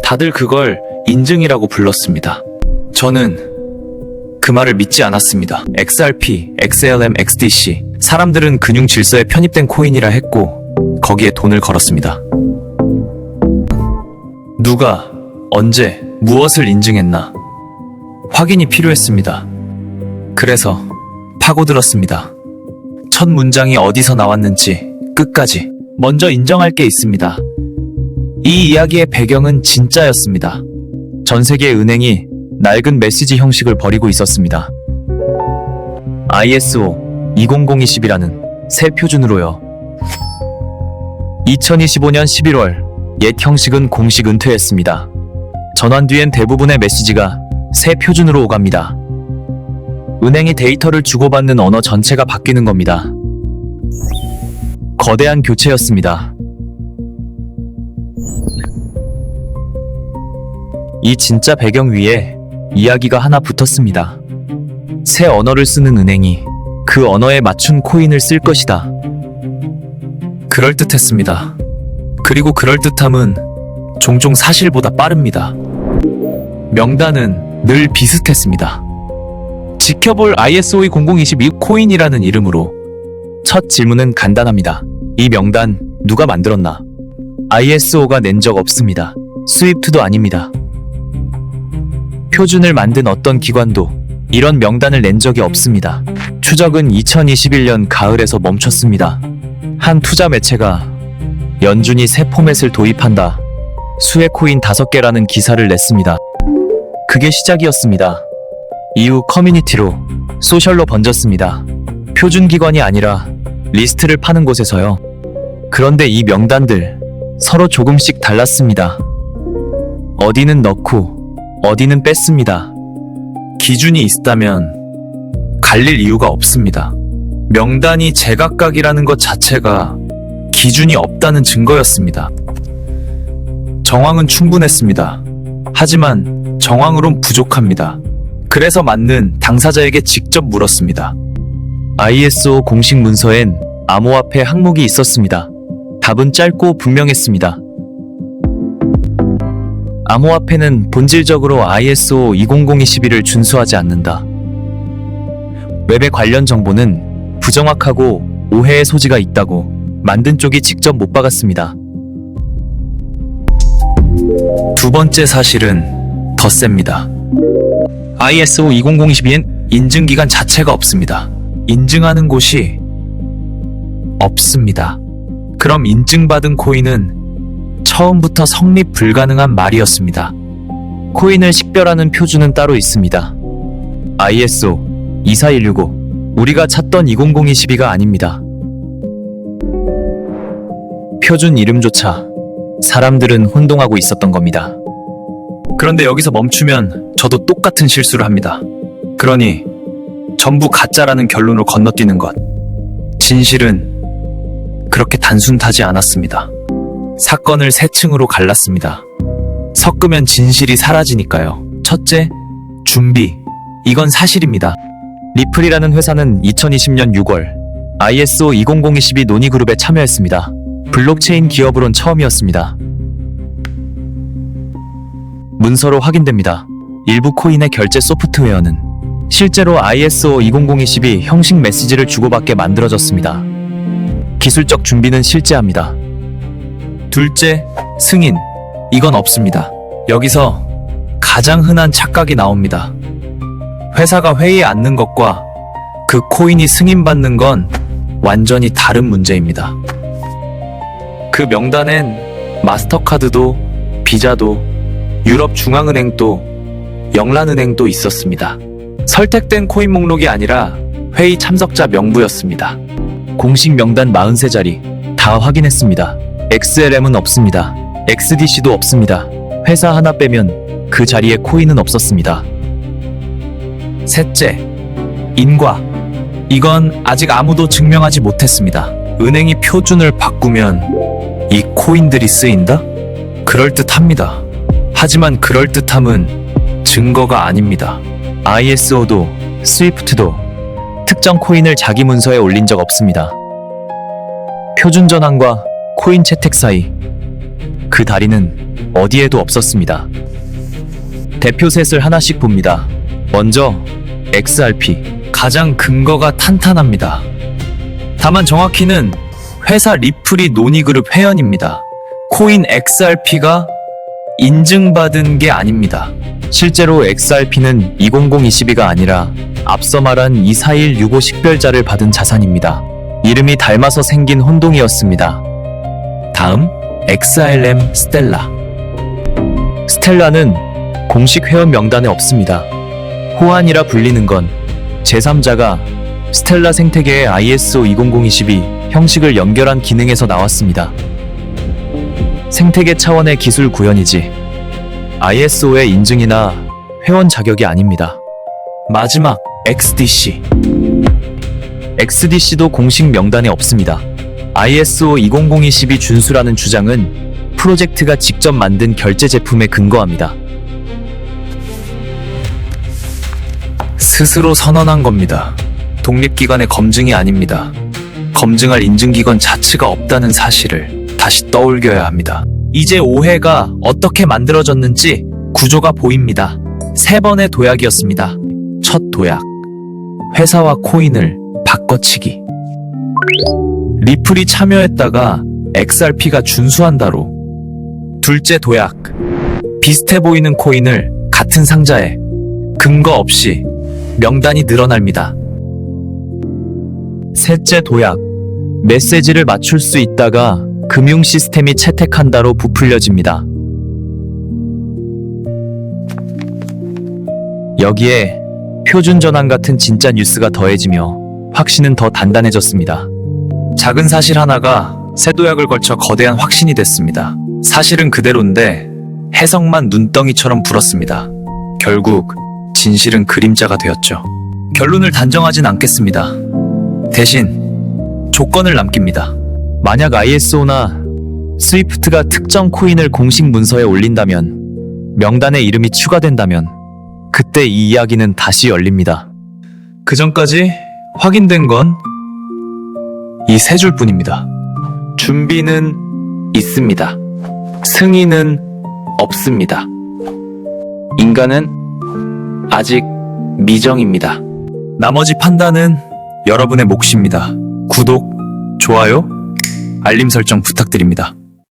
다들 그걸 인증이라고 불렀습니다. 저는 그 말을 믿지 않았습니다. XRP, XLM, XDC 사람들은 금융 질서에 편입된 코인이라 했고 거기에 돈을 걸었습니다. 누가, 언제, 무엇을 인증했나 확인이 필요했습니다. 그래서 파고들었습니다. 첫 문장이 어디서 나왔는지 끝까지 먼저 인정할 게 있습니다. 이 이야기의 배경은 진짜였습니다. 전 세계의 은행이 낡은 메시지 형식을 버리고 있었습니다. ISO 20020이라는 새 표준으로요. 2025년 11월 옛 형식은 공식 은퇴했습니다. 전환 뒤엔 대부분의 메시지가 새 표준으로 오갑니다. 은행이 데이터를 주고받는 언어 전체가 바뀌는 겁니다. 거대한 교체였습니다. 이 진짜 배경 위에 이야기가 하나 붙었습니다. 새 언어를 쓰는 은행이 그 언어에 맞춘 코인을 쓸 것이다. 그럴듯했습니다. 그리고 그럴듯함은 종종 사실보다 빠릅니다. 명단은 늘 비슷했습니다. 지켜볼 ISO 20022 코인이라는 이름으로 첫 질문은 간단합니다. 이 명단 누가 만들었나? ISO가 낸 적 없습니다. 스위프트도 아닙니다. 표준을 만든 어떤 기관도 이런 명단을 낸 적이 없습니다. 추적은 2021년 가을에서 멈췄습니다. 한 투자 매체가 연준이 새 포맷을 도입한다. 수혜 코인 5개라는 기사를 냈습니다. 그게 시작이었습니다. 이후 커뮤니티로, 소셜로 번졌습니다. 표준 기관이 아니라 리스트를 파는 곳에서요. 그런데 이 명단들 서로 조금씩 달랐습니다. 어디는 넣고 어디는 뺐습니다. 기준이 있다면 갈릴 이유가 없습니다. 명단이 제각각이라는 것 자체가 기준이 없다는 증거였습니다. 정황은 충분했습니다. 하지만 정황으론 부족합니다. 그래서 맞는 당사자에게 직접 물었습니다. ISO 공식 문서엔 암호화폐 항목이 있었습니다. 답은 짧고 분명했습니다. 암호화폐는 본질적으로 ISO 20021을 준수하지 않는다. 웹의 관련 정보는 부정확하고 오해의 소지가 있다고 만든 쪽이 직접 못 박았습니다. 두 번째 사실은 더 셉니다. ISO 20022엔 인증기관 자체가 없습니다. 인증하는 곳이 없습니다. 그럼 인증받은 코인은 처음부터 성립 불가능한 말이었습니다. 코인을 식별하는 표준은 따로 있습니다. ISO 24165 우리가 찾던 20022가 아닙니다. 표준 이름조차 사람들은 혼동하고 있었던 겁니다. 그런데 여기서 멈추면 저도 똑같은 실수를 합니다. 그러니 전부 가짜라는 결론으로 건너뛰는 것. 진실은 그렇게 단순하지 않았습니다. 사건을 세 층으로 갈랐습니다. 섞으면 진실이 사라지니까요. 첫째, 준비. 이건 사실입니다. 리플이라는 회사는 2020년 6월 ISO 20022 논의그룹에 참여했습니다. 블록체인 기업으론 처음이었습니다. 문서로 확인됩니다. 일부 코인의 결제 소프트웨어는 실제로 ISO 20022 형식 메시지를 주고받게 만들어졌습니다. 기술적 준비는 실제합니다. 둘째, 승인. 이건 없습니다. 여기서 가장 흔한 착각이 나옵니다. 회사가 회의에 앉는 것과 그 코인이 승인받는 건 완전히 다른 문제입니다. 그 명단엔 마스터카드도, 비자도, 유럽중앙은행도, 영란은행도 있었습니다. 설택된 코인 목록이 아니라 회의 참석자 명부였습니다. 공식 명단 43자리 다 확인했습니다. XLM은 없습니다. XDC도 없습니다. 회사 하나 빼면 그 자리에 코인은 없었습니다. 셋째, 인과. 이건 아직 아무도 증명하지 못했습니다. 은행이 표준을 바꾸면 이 코인들이 쓰인다? 그럴듯합니다. 하지만 그럴듯함은 증거가 아닙니다. ISO도 스위프트도 특정 코인을 자기 문서에 올린 적 없습니다. 표준 전환과 코인 채택 사이 그 다리는 어디에도 없었습니다. 대표셋을 하나씩 봅니다. 먼저 XRP. 가장 근거가 탄탄합니다. 다만 정확히는 회사 리플이 노니그룹 회원입니다. 코인 XRP가 인증받은 게 아닙니다. 실제로 XRP는 20022가 아니라 앞서 말한 24165 식별자를 받은 자산입니다. 이름이 닮아서 생긴 혼동이었습니다. 다음 XRM 스텔라. 스텔라는 공식 회원 명단에 없습니다. 호환이라 불리는 건 제3자가 스텔라 생태계의 ISO 20022 형식을 연결한 기능에서 나왔습니다. 생태계 차원의 기술 구현이지 ISO의 인증이나 회원 자격이 아닙니다. 마지막 XDC. XDC도 공식 명단에 없습니다. ISO 20022 준수라는 주장은 프로젝트가 직접 만든 결제 제품에 근거합니다. 스스로 선언한 겁니다. 독립기관의 검증이 아닙니다. 검증할 인증기관 자체가 없다는 사실을 다시 떠올겨야 합니다. 이제 오해가 어떻게 만들어졌는지 구조가 보입니다. 3번의 도약이었습니다. 첫 도약. 회사와 코인을 바꿔치기. 리플이 참여했다가 XRP가 준수한다로. 둘째 도약. 비슷해 보이는 코인을 같은 상자에 근거 없이 명단이 늘어납니다. 셋째 도약. 메시지를 맞출 수 있다가 금융 시스템이 채택한다로 부풀려집니다. 여기에 표준 전환 같은 진짜 뉴스가 더해지며 확신은 더 단단해졌습니다. 작은 사실 하나가 새 도약을 걸쳐 거대한 확신이 됐습니다. 사실은 그대로인데 해석만 눈덩이처럼 불었습니다. 결국 진실은 그림자가 되었죠. 결론을 단정하진 않겠습니다. 대신 조건을 남깁니다. 만약 ISO나 스위프트가 특정 코인을 공식 문서에 올린다면, 명단에 이름이 추가된다면 그때 이 이야기는 다시 열립니다. 그 전까지 확인된 건 이 3줄 뿐입니다. 준비는 있습니다. 승인은 없습니다. 인간은 아직 미정입니다. 나머지 판단은 여러분의 몫입니다. 구독, 좋아요, 알림 설정 부탁드립니다.